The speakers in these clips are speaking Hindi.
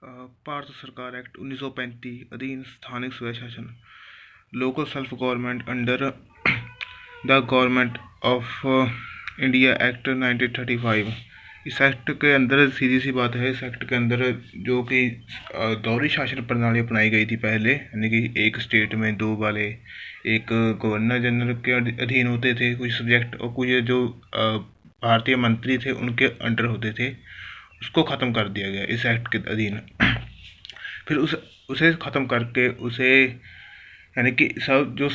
भारत सरकार एक्ट 1935 अधीन स्थानिक स्वय शासन local self government under the government of India act 1935। इस एक्ट के अंदर सीधी सी बात है, इस एक्ट के अंदर जो कि दोहरी शासन प्रणाली अपनाई गई थी पहले, यानी कि एक स्टेट में दो वाले एक गवर्नर जनरल के अधीन होते थे कुछ सब्जेक्ट, और कुछ जो भारतीय मंत्री थे उनके अंडर होते थे, उसको ख़त्म कर दिया गया इस एक्ट के अधीन। फिर उसे ख़त्म करके उसे यानी कि सब जो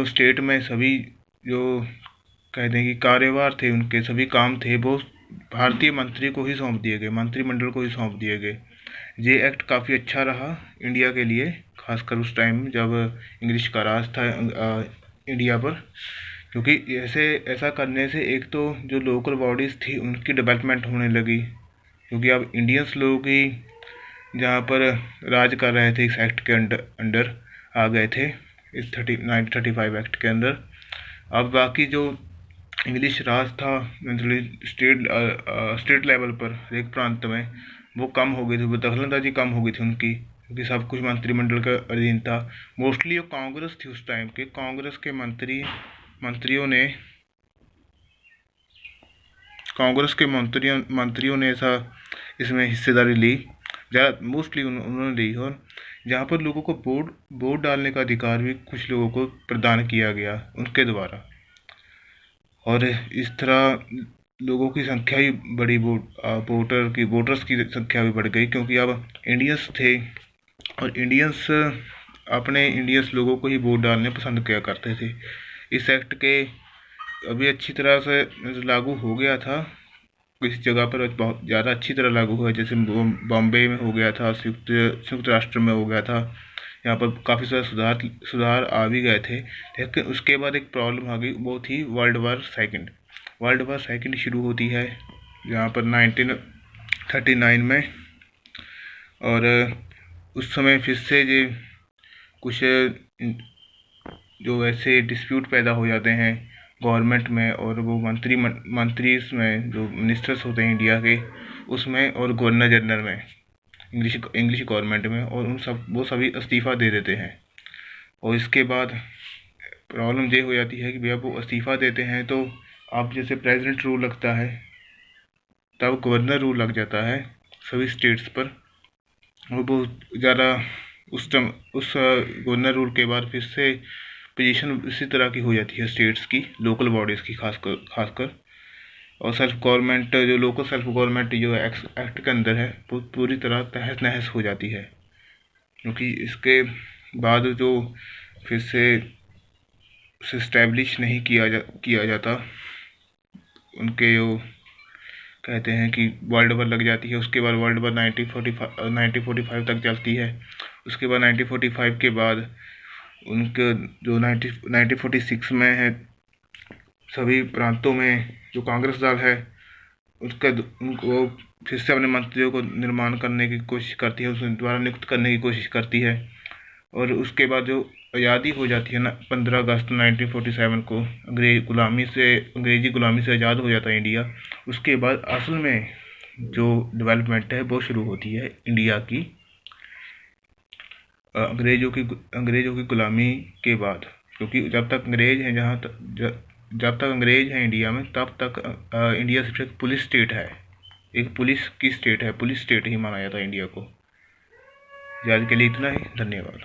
स्टेट में सभी जो कहते हैं कि कार्यभार थे, उनके सभी काम थे, वो भारतीय मंत्री को ही सौंप दिए गए, मंत्रिमंडल को ही सौंप दिए गए। ये एक्ट काफ़ी अच्छा रहा इंडिया के लिए, खासकर उस टाइम जब इंग्लिश का राज था इंडिया पर, क्योंकि ऐसा करने से एक तो जो लोकल बॉडीज़ थी उनकी डेवलपमेंट होने लगी, क्योंकि अब इंडियंस लोग ही जहाँ पर राज कर रहे थे इस एक्ट के अंडर आ गए थे, इस 1935 एक्ट के अंदर। अब बाकी जो इंग्लिश राज था स्टेट लेवल पर एक प्रांत में, वो कम हो गई थी, वो दखलंदाजी कम हो गई थी उनकी, क्योंकि सब कुछ मंत्रिमंडल का अधीन था। मोस्टली वो कांग्रेस थी उस टाइम के, कांग्रेस के मंत्रियों ने ऐसा इसमें हिस्सेदारी ली, ज़्यादा मोस्टली उन्होंने ली। और जहाँ पर लोगों को वोट डालने का अधिकार भी कुछ लोगों को प्रदान किया गया उनके द्वारा, और इस तरह लोगों की संख्या ही बढ़ी, वोटर्स की संख्या भी बढ़ गई, क्योंकि अब इंडियंस थे और इंडियंस लोगों को ही वोट डालने पसंद किया करते थे। इस एक्ट के अभी अच्छी तरह से लागू हो गया था, किसी जगह पर बहुत ज़्यादा अच्छी तरह लागू हुआ, जैसे बॉम्बे में हो गया था, संयुक्त राष्ट्र में हो गया था, यहाँ पर काफ़ी सारा सुधार आ भी गए थे। लेकिन उसके बाद एक प्रॉब्लम आ गई, वो थी वर्ल्ड वार सेकेंड शुरू होती है यहाँ पर 1939 में, और उस समय फिर से ये कुछ जो ऐसे डिस्प्यूट पैदा हो जाते हैं गवर्नमेंट में, और वो मंत्री इसमें जो मिनिस्टर्स होते हैं इंडिया के उसमें, और गवर्नर जनरल में इंग्लिश गवर्नमेंट में, और वो सभी इस्तीफ़ा दे देते हैं। और इसके बाद प्रॉब्लम ये हो जाती है कि भैया वो इस्तीफ़ा देते हैं तो अब जैसे प्रेसिडेंट रूल लगता है, तब गवर्नर रूल लग जाता है सभी स्टेट्स पर, और बहुत ज़्यादा उस गवर्नर रूल के बाद फिर से पोजीशन इसी तरह की हो जाती है स्टेट्स की, लोकल बॉडीज़ की खासकर। और लोकल सेल्फ गवर्नमेंट जो एक्ट के अंदर है वो पूरी तरह तहस नहस हो जाती है, क्योंकि इसके बाद जो फिर से उसे इस्टेब्लिश नहीं किया जाता, उनके जो कहते हैं कि वर्ल्ड वार लग जाती है। उसके बाद वर्ल्ड वार 1945 तक चलती है। उसके बाद 1945 के बाद उनके जो 1946 में है, सभी प्रांतों में जो कांग्रेस दल है उनको फिर से अपने मंत्रियों को निर्माण करने की कोशिश करती है, उसके द्वारा नियुक्त करने की कोशिश करती है। और उसके बाद जो आज़ादी हो जाती है ना, 15 अगस्त 1947 को अंग्रेजी गुलामी से आज़ाद हो जाता है इंडिया। उसके बाद असल में जो डेवलपमेंट है वो शुरू होती है इंडिया की, अंग्रेज़ों की गुलामी के बाद, क्योंकि जब तक अंग्रेज़ हैं इंडिया में, तब तक इंडिया सिर्फ एक पुलिस स्टेट है, पुलिस स्टेट ही माना जाता है इंडिया को। आज के लिए इतना ही, धन्यवाद।